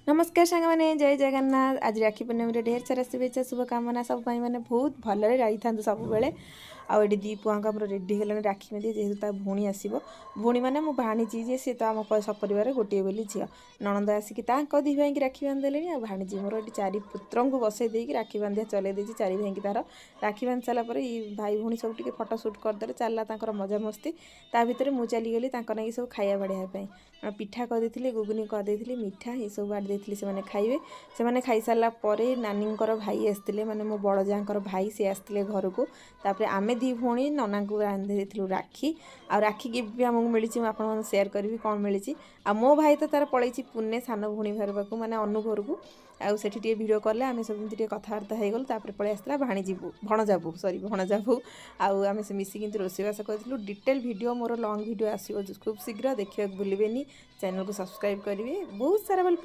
नमस्कार सांग मैंने जय जगन्नाथ। आज राखी पूर्णमी ढेर सारा शुभेच्छा शुभकामना सब मैंने बहुत भलरे रही था सब बेले आठ दी पुआंक आम रेडी गलानी राखी में जेहतु ता भूणी आसो भूणी मैंने मो भाणीजी जे सी तो आम सपरिवार गोटे बोली झील नणंद आसिक दी भाई की राखी बांधिदेले भाणीजी मोर ये चारि पुत्र को बसई देकी राखी बांधिया चलई देती चारि भाई की तार राखी बांधि सारापर ये भाई भूणी सब टे फटो सुट करदे चलला मजा मस्ती ता भितर मुझे चलीगली नाकि सब खाया बढ़िया पिठा करदे गुगुनी करदे मिठा ये सब बाड़ी देती से खाइबे से खाई सारा नानी भाई आसते माने मो बड़ जाकर भाई सी आसते घर को तापर आमे दी भौणी नना को बांधि देथिलु राखी आ राखी गिफ्ट भी आमको मिली आपको शेयर करी कौन मिली आ मो भाई तो तार पलैची पुणे सान भौणी घर पाक माने अनु घर को आउ सेठी टे वीडियो कले आमे सब कथबार्ता हो गलु तापर पळै आसला भाणीजीबू भणजाबू सॉरी भणजाबू आउ आमे से मिसी किंतु रोसेबास करथिलु डिटेल वीडियो मोर लॉन्ग वीडियो आसीबो खूब शीघ्र देखिया भूलिबेनी चैनल को सब्सक्राइब करिवे बहुत सारा भल